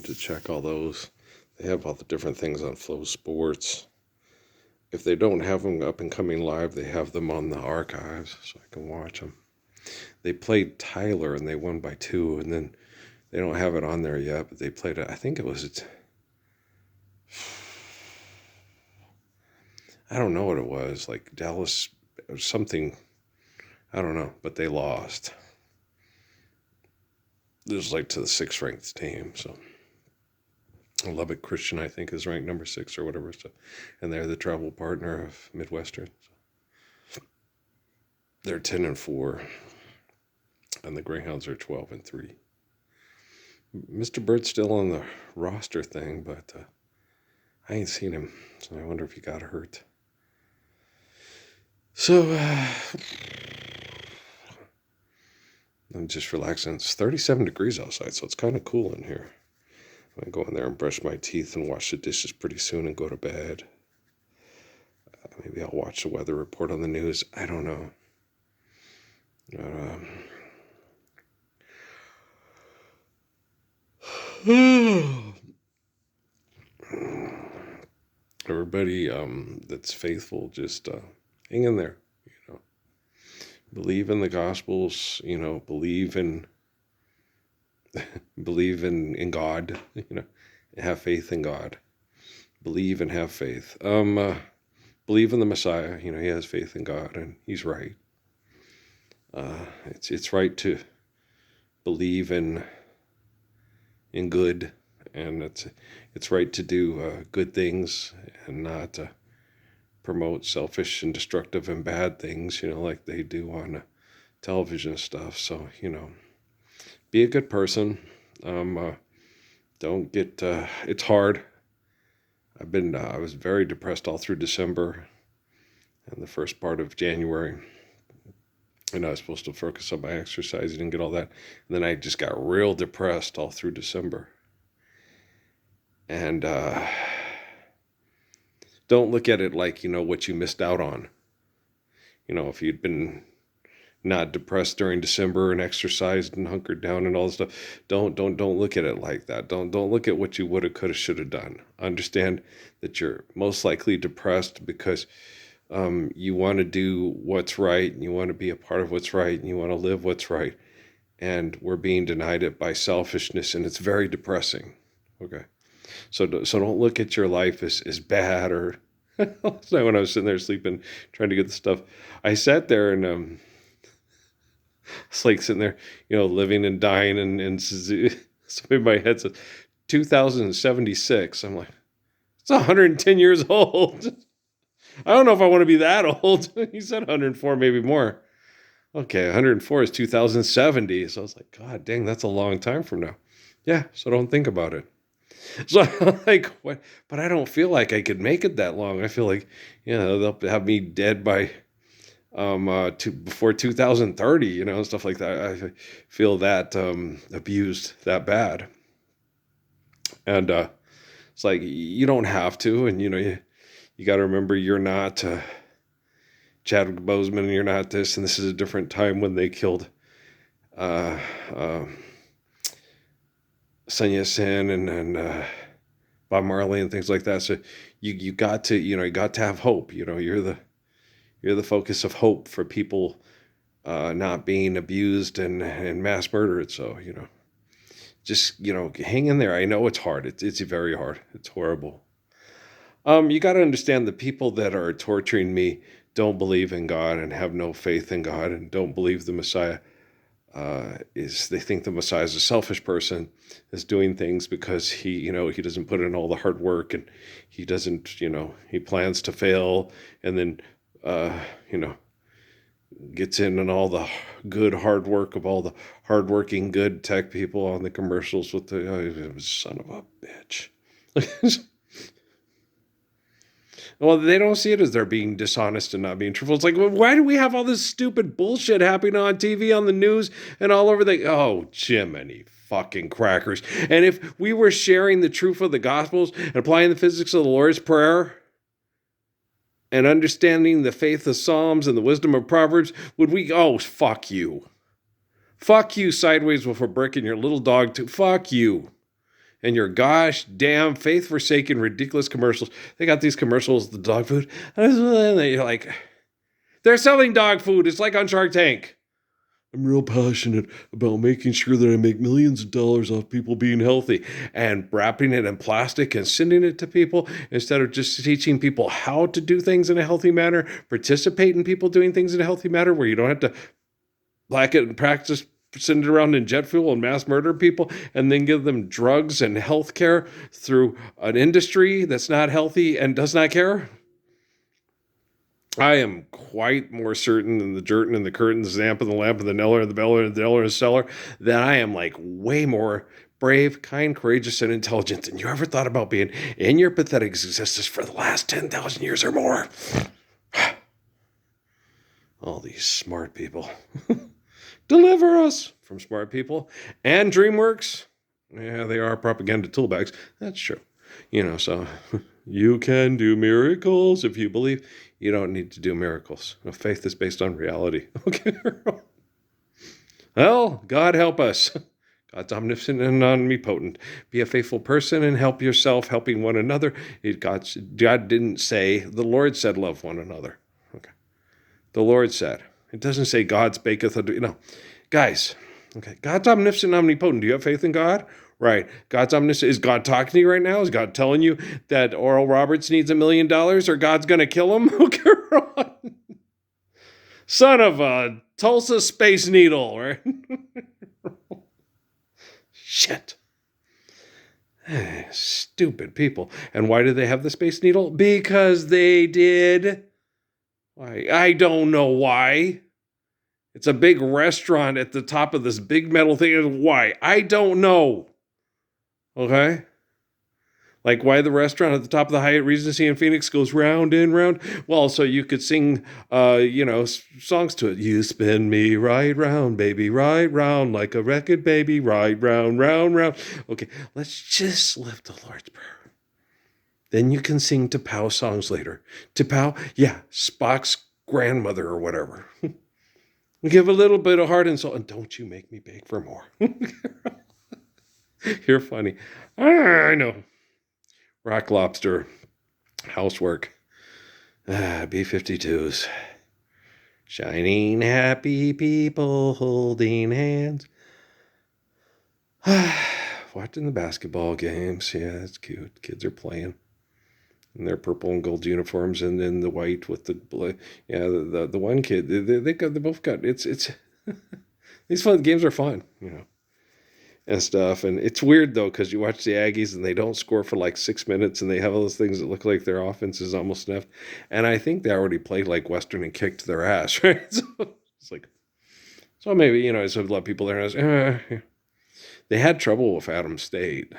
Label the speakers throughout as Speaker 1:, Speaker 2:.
Speaker 1: to check all those. They have all the different things on Flow Sports. If they don't have them up and coming live, they have them on the archives so I can watch them. They played Tyler and they won by 2, and then they don't have it on there yet, but they played it. I think it was, I don't know what it was, like Dallas or something. I don't know, but they lost. This was like to the 6th ranked team, so. Lubbock Christian, I think, is ranked number 6 or whatever. So, and they're the travel partner of Midwestern. So they're 10-4, and the Greyhounds are 12-3. Mr. Bird's still on the roster thing, but I ain't seen him, so I wonder if he got hurt. So I'm just relaxing. It's 37 degrees outside, so it's kind of cool in here. I'm going to go in there and brush my teeth and wash the dishes pretty soon and go to bed. Maybe I'll watch the weather report on the news. I don't know. Everybody that's faithful, just hang in there. Believe in the Gospels. Believe in God. Have faith in God. Believe and have faith. Believe in the Messiah. He has faith in God, and he's right. It's right to believe in good, and it's right to do good things and not promote selfish and destructive and bad things, like they do on television stuff. So, be a good person. Don't get, it's hard. I was very depressed all through December and the first part of January. And I was supposed to focus on my exercising and get all that. And then I just got real depressed all through December. And don't look at it like, what you missed out on. If you'd been not depressed during December and exercised and hunkered down and all this stuff, don't look at it like that. Don't look at what you would have, could have, should have done. Understand that you're most likely depressed because you want to do what's right, and you want to be a part of what's right, and you want to live what's right. And we're being denied it by selfishness, and it's very depressing. Okay. So don't look at your life as bad or last night when I was sitting there sleeping, trying to get the stuff, I sat there and it's like sitting there, living and dying, and so in my head says 2076. I'm like, it's 110 years old. I don't know if I want to be that old. He said 104, maybe more. Okay, 104 is 2070. So I was like, God dang, that's a long time from now. Yeah, so don't think about it. So I'm like, what? But I don't feel like I could make it that long. I feel like, they'll have me dead by before 2030, stuff like that. I feel that abused that bad. And it's like, you don't have to, and you got to remember you're not Chadwick Boseman, and you're not this, and this is a different time when they killed Sun Yat-sen and Bob Marley and things like that. So you got to, you got to have hope. You're the focus of hope for people not being abused and mass murdered. So, just, hang in there. I know it's hard. It's very hard. It's horrible. You got to understand the people that are torturing me don't believe in God and have no faith in God and don't believe the Messiah they think the Messiah is a selfish person, is doing things because he doesn't put in all the hard work, and he doesn't, he plans to fail, and then, gets in on all the good hard work of all the hardworking good tech people on the commercials with the son of a bitch. Well, they don't see it as they're being dishonest and not being truthful. It's like, well, why do we have all this stupid bullshit happening on TV, on the news, and all over oh, Jiminy fucking crackers. And if we were sharing the truth of the Gospels and applying the physics of the Lord's Prayer and understanding the faith of Psalms and the wisdom of Proverbs, would we, fuck you. Fuck you sideways with a brick and your little dog too. Fuck you. And your gosh damn faith-forsaken ridiculous commercials. They got these commercials, the dog food. And you're like, they're selling dog food. It's like on Shark Tank. I'm real passionate about making sure that I make millions of dollars off people being healthy, and wrapping it in plastic and sending it to people instead of just teaching people how to do things in a healthy manner, participate in people doing things in a healthy manner where you don't have to black it and practice, send it around in jet fuel and mass murder people, and then give them drugs and health care through an industry that's not healthy and does not care. I am quite more certain than the Jerton and the curtains, the Zamp and the lamp and the Neller and the Beller and the Deller and the Seller that I am like way more brave, kind, courageous, and intelligent than you ever thought about being in your pathetic existence for the last 10,000 years or more. All these smart people. Deliver us from smart people. And DreamWorks. Yeah, they are propaganda toolbags. That's true. So you can do miracles if you believe. You don't need to do miracles. Faith is based on reality. Okay. Well, God help us. God's omniscient and omnipotent. Be a faithful person and help yourself, helping one another. God didn't say, the Lord said, love one another. Okay. The Lord said. It doesn't say God spaketh. Guys, okay. God's omniscient and omnipotent. Do you have faith in God? Right. God's omniscient. Is God talking to you right now? Is God telling you that Oral Roberts needs $1 million or God's going to kill him? Okay, Ron. Son of a Tulsa Space Needle, right? Shit. Stupid people. And why did they have the Space Needle? Because they did. Why? I don't know why. It's a big restaurant at the top of this big metal thing. Why? I don't know. Okay? Like why the restaurant at the top of the Hyatt Regency in Phoenix goes round and round. Well, so you could sing, songs to it. You spin me right round, baby, right round, like a record, baby, right round, round, round. Okay, let's just lift the Lord's Prayer. Then you can sing T'Pau songs later. T'Pau, yeah, Spock's grandmother or whatever. Give a little bit of heart and soul, and don't you make me beg for more. You're funny. I know. Rock Lobster. Housework. B-52s. Shining happy people holding hands. Watching the basketball games. Yeah, it's cute. Kids are playing in their purple and gold uniforms, and then the white with the blue. Yeah, the one kid. They both got it's. These fun games are fun, and stuff. And it's weird though, because you watch the Aggies and they don't score for like 6 minutes, and they have all those things that look like their offense is almost enough. And I think they already played like Western and kicked their ass, right? So it's like, so maybe so a lot of people there. They had trouble with Adams State.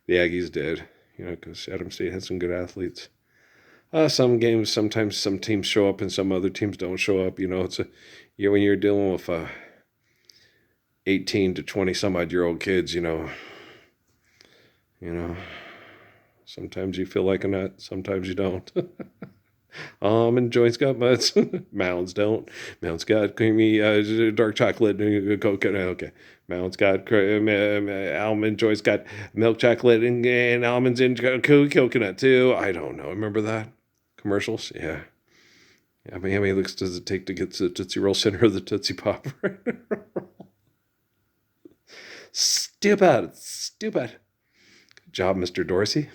Speaker 1: The Aggies did, because Adams State had some good athletes. Some games, sometimes some teams show up and some other teams don't show up. It's when you're dealing with 18 to 20 some odd year old kids, sometimes you feel like a nut, sometimes you don't. And joints got mutts. Mounds don't. Mounds got creamy dark chocolate and coconut. Okay. Mounds got almond. Joints got milk chocolate and almonds and coconut too. I don't know. Remember that? Commercials? Yeah. How many looks does it take to get to the Tootsie Roll center of the Tootsie Pop? Stupid. Good job, Mr. Dorsey.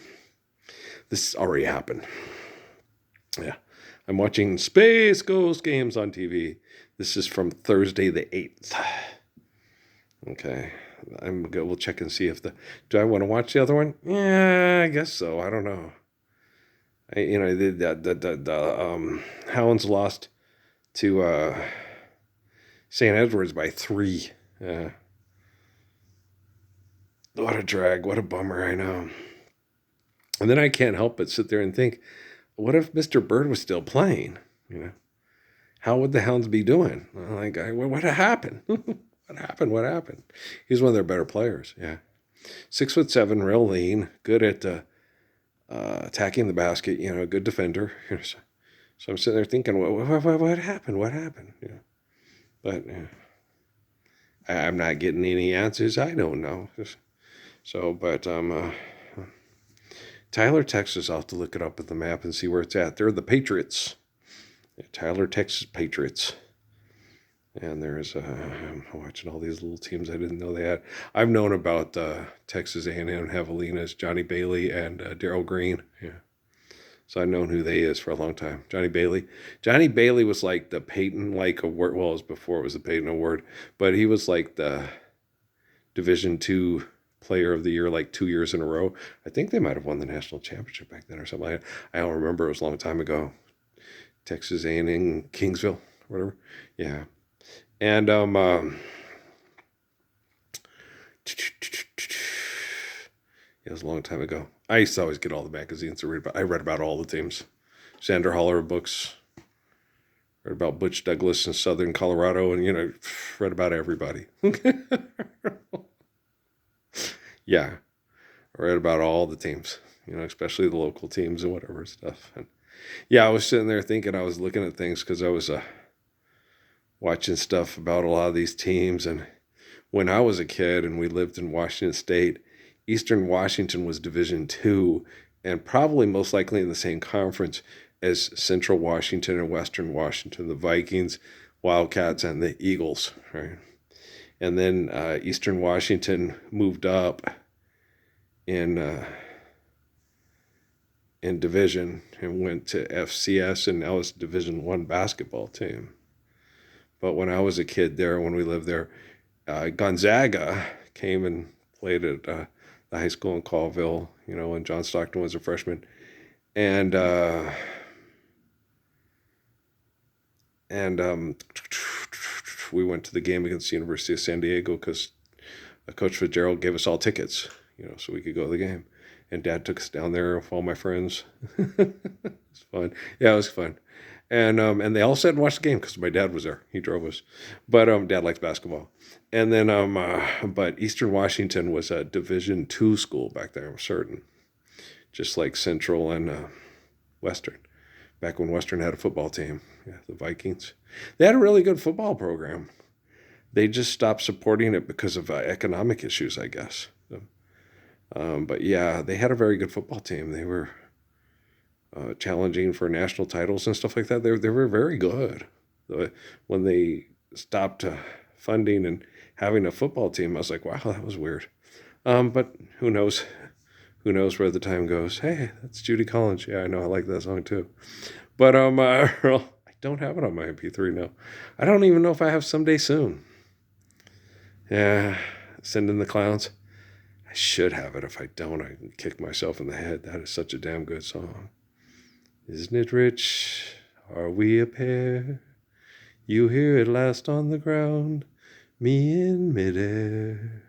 Speaker 1: This already happened. Yeah. I'm watching Space Ghost Games on TV. This is from Thursday the 8th. Okay. We'll check and see if do I want to watch the other one? Yeah, I guess so. I don't know. The Hounds lost to St. Edwards by 3. What a drag. What a bummer, I know. And then I can't help but sit there and think, what if Mr. Bird was still playing? How would the Hounds be doing? Like, what happened? What happened? He's one of their better players. Yeah. 6'7", real lean, good at attacking the basket. Good defender. So I'm sitting there thinking, what happened? What happened? But I'm not getting any answers. I don't know. So, but Tyler, Texas, I'll have to look it up at the map and see where it's at. They're the Patriots. Tyler, Texas Patriots. And there's I'm watching all these little teams I didn't know they had. I've known about Texas A&M Javelinas, Johnny Bailey and Darryl Green. Yeah, so I've known who they is for a long time. Johnny Bailey. Johnny Bailey was like the Peyton like award. Well, it was before it was the Peyton Award, but he was like the Division II Player of the Year like 2 years in a row. I think they might have won the national championship back then or something. I don't remember. It was a long time ago. Texas A&M Kingsville, whatever. Yeah. And it was a long time ago. I used to always get all the magazines to read about. I read about all the teams. Xander Holler books. Read about Butch Douglas in Southern Colorado, and read about everybody. Yeah, I read about all the teams. Especially the local teams and whatever stuff. And yeah, I was sitting there thinking. I was looking at things because I was watching stuff about a lot of these teams. And when I was a kid and we lived in Washington State, Eastern Washington was Division II and probably most likely in the same conference as Central Washington and Western Washington, the Vikings, Wildcats, and the Eagles, right? And then Eastern Washington moved up in division and went to FCS, and now it's Division I basketball team. But when I was a kid there, when we lived there, Gonzaga came and played at the high school in Colville, when John Stockton was a freshman. And we went to the game against the University of San Diego because Coach Fitzgerald gave us all tickets, so we could go to the game. And Dad took us down there with all my friends. It was fun. Yeah, it was fun. And they all sat and watched the game because my dad was there. He drove us. But Dad likes basketball. And then, but Eastern Washington was a Division II school back there, I'm certain. Just like Central and Western. Back when Western had a football team. Yeah, the Vikings. They had a really good football program. They just stopped supporting it because of economic issues, I guess. But yeah, they had a very good football team. They were challenging for national titles and stuff like that. They were very good. When they stopped funding and having a football team, I was like, wow, that was weird. But who knows? Who knows where the time goes? Hey, that's Judy Collins. Yeah, I know. I like that song too. But I don't have it on my MP3 now. I don't even know if I have Someday Soon. Yeah, Send in the Clowns. I should have it. If I don't, I can kick myself in the head. That is such a damn good song. Isn't it rich? Are we a pair? You hear it last on the ground, me in midair.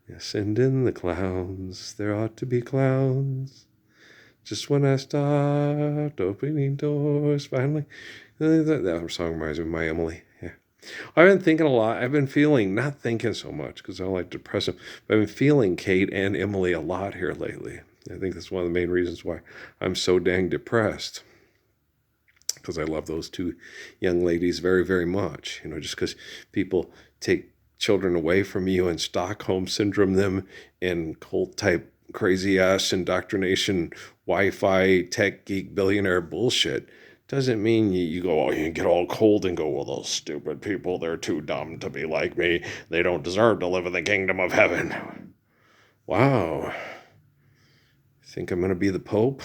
Speaker 1: Yeah, send in the clowns. There ought to be clowns. Just when I start opening doors, finally. That song reminds me of my Emily. Yeah. I've been thinking a lot. I've been feeling, not thinking so much because I don't like to depress them, but I've been feeling Kate and Emily a lot here lately. I think that's one of the main reasons why I'm so dang depressed. Because I love those two young ladies very, very much. Just because people take children away from you and Stockholm syndrome them and cult type crazy ass indoctrination, Wi-Fi, tech geek, billionaire bullshit doesn't mean you go, you get all cold and go, well, those stupid people, they're too dumb to be like me. They don't deserve to live in the kingdom of heaven. Wow. Think I'm going to be the Pope?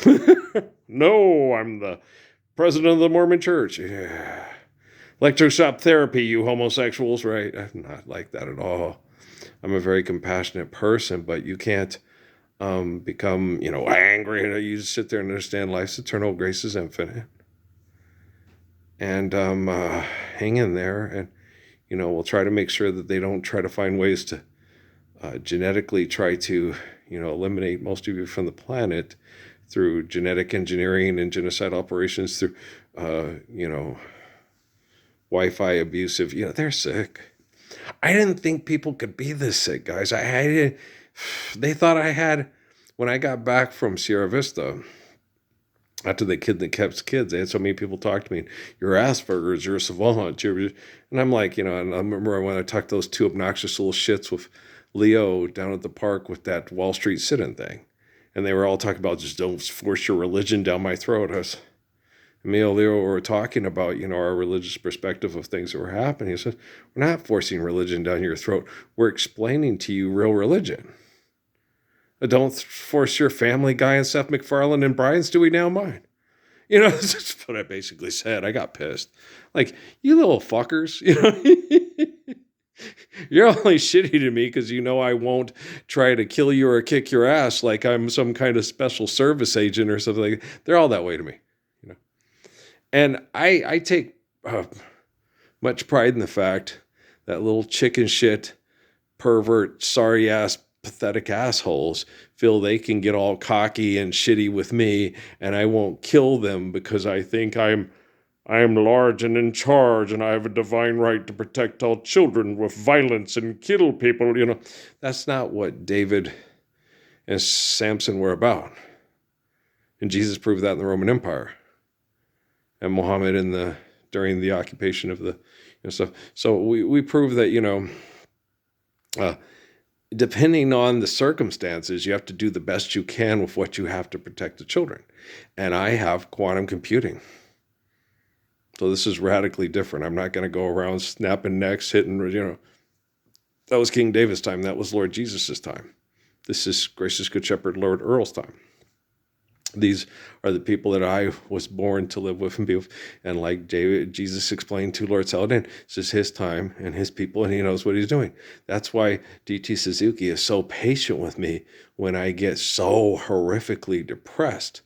Speaker 1: No, I'm the president of the Mormon Church. Yeah. Electroshock therapy, you homosexuals, right? I'm not like that at all. I'm a very compassionate person, but you can't become, angry. You just sit there and understand life's eternal, grace is infinite. And hang in there. And, we'll try to make sure that they don't try to find ways to genetically try to, eliminate most of you from the planet through genetic engineering and genocide operations through, Wi-Fi abusive. They're sick. I didn't think people could be this sick, guys. They thought I had, when I got back from Sierra Vista, after the Kid That Kept Kids, they had so many people talk to me, you're Asperger's, you're a savant. And I'm like, and I remember when I talked to those two obnoxious little shits with Leo down at the park with that Wall Street sit-in thing. And they were all talking about, just don't force your religion down my throat. Me and Leo were talking about, our religious perspective of things that were happening. He said, we're not forcing religion down your throat. We're explaining to you real religion. Don't force your Family Guy and Seth MacFarlane and Brian Stewie now mine. That's what I basically said. I got pissed. Like, you little fuckers, you're only shitty to me because I won't try to kill you or kick your ass like I'm some kind of special service agent or something like that. They're all that way to me, And I take much pride in the fact that little chicken shit, pervert, sorry ass, pathetic assholes feel they can get all cocky and shitty with me, and I won't kill them because I think I'm large and in charge, and I have a divine right to protect all children with violence and kill people. That's not what David and Samson were about. And Jesus proved that in the Roman Empire, and Muhammad during the occupation of the stuff. So we prove that depending on the circumstances, you have to do the best you can with what you have to protect the children. And I have quantum computing. So this is radically different. I'm not going to go around snapping necks, hitting, that was King David's time. That was Lord Jesus' time. This is Gracious Good Shepherd Lord Earl's time. These are the people that I was born to live with and be with. And like Jesus explained to Lord Saladin, this is his time and his people, and he knows what he's doing. That's why D.T. Suzuki is so patient with me when I get so horrifically depressed.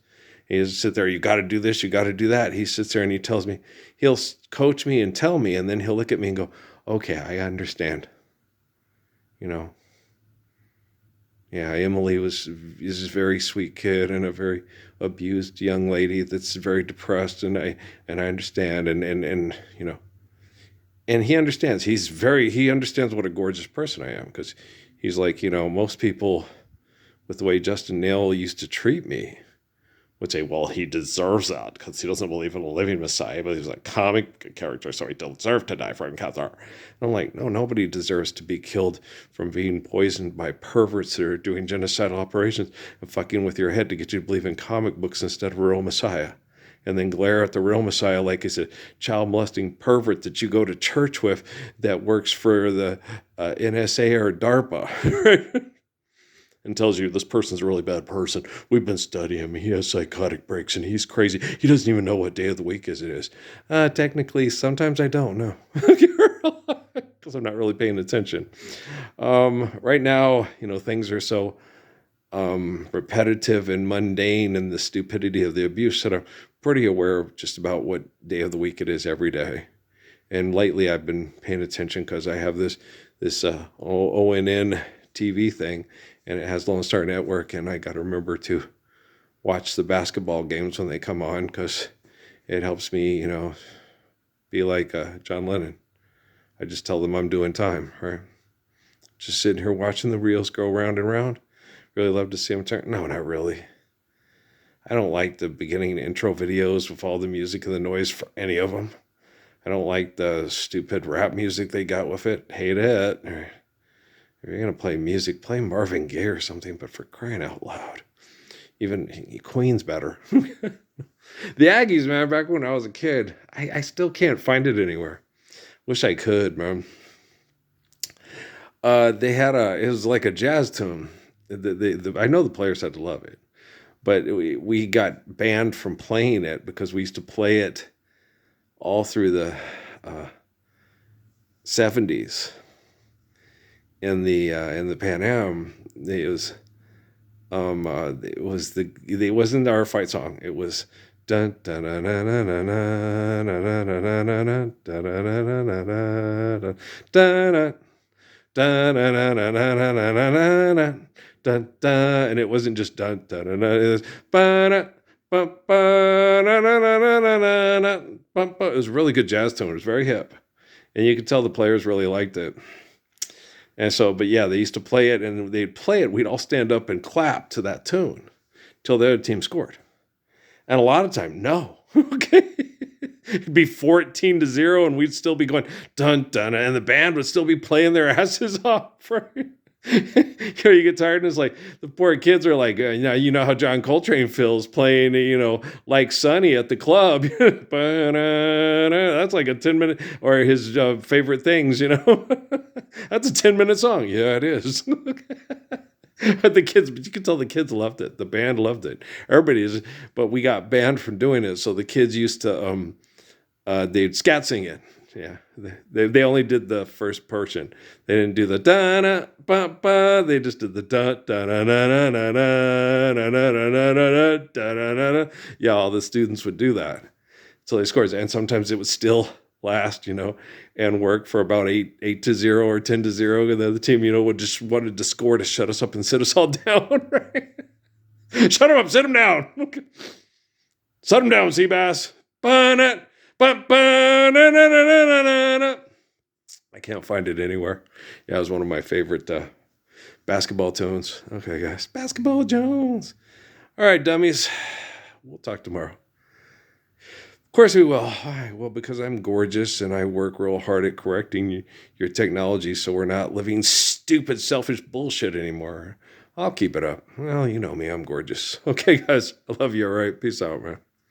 Speaker 1: He doesn't sit there, you got to do this, you got to do that. He sits there and he tells me, he'll coach me and tell me, and then he'll look at me and go, okay, I understand. Yeah, Emily is a very sweet kid and a very abused young lady that's very depressed, and I understand, and he understands. He understands what a gorgeous person I am, because he's like, most people with the way Justin Nail used to treat me would say, well, he deserves that because he doesn't believe in a living Messiah, but he's a comic character, so he deserved to die for Cathar. And I'm like, no, nobody deserves to be killed from being poisoned by perverts that are doing genocidal operations and fucking with your head to get you to believe in comic books instead of a real Messiah. And then glare at the real Messiah like he's a child molesting pervert that you go to church with that works for the NSA or DARPA, right? And tells you this person's a really bad person. We've been studying him. He has psychotic breaks and he's crazy. He doesn't even know what day of the week it is. Technically, sometimes I don't know because I'm not really paying attention. Right now, things are so repetitive and mundane, and the stupidity of the abuse that I'm pretty aware of just about what day of the week it is every day. And lately I've been paying attention because I have this ONN TV thing, and it has Lone Star Network, and I got to remember to watch the basketball games when they come on because it helps me, be like John Lennon. I just tell them I'm doing time, right? Just sitting here watching the reels go round and round. Really love to see them turn. No, not really. I don't like the beginning intro videos with all the music and the noise for any of them. I don't like the stupid rap music they got with it. Hate it. If you're going to play music, play Marvin Gaye or something, but for crying out loud. Even Queen's better. The Aggies, man, back when I was a kid, I still can't find it anywhere. Wish I could, man. They had it was like a jazz tune. I know the players had to love it, but we got banned from playing it because we used to play it all through the 70s. In the Pan Am, it wasn't our fight song. It was dun dun dun dun dun dun dun dun dun dun, and it wasn't just dun dun dun. It was it was a really good jazz tone. It was very hip, and you could tell the players really liked it. And so, but yeah, they used to play it, and they'd play it. We'd all stand up and clap to that tune till the other team scored. And a lot of time, no. Okay. It'd be 14-0, and we'd still be going dun dun, and the band would still be playing their asses off. Right? You get tired, and it's like the poor kids are like, now you know how John Coltrane feels playing, like Sonny at the club. That's like a 10-minute, or his favorite things. That's a 10-minute song. Yeah, it is. But you can tell the kids loved it. The band loved it. Everybody is, but we got banned from doing it. So the kids used to, they'd scat sing it. Yeah, they only did the first portion. They didn't do the da na ba ba. They just did the da da na na na na na na na na na da na na na. Yeah, all the students would do that until they scored, and sometimes it would still last, and work for about 8-0 or 10-0, and then the team, would just wanted to score to shut us up and sit us all down. Right? Shut them up, sit them down. Shut them down, Seabass. Ba-na. I can't find it anywhere. Yeah, it was one of my favorite basketball tunes. Okay, guys. Basketball Jones. All right, dummies. We'll talk tomorrow. Of course we will. Well, because I'm gorgeous and I work real hard at correcting your technology so we're not living stupid, selfish bullshit anymore. I'll keep it up. Well, you know me. I'm gorgeous. Okay, guys. I love you. All right. Peace out, man.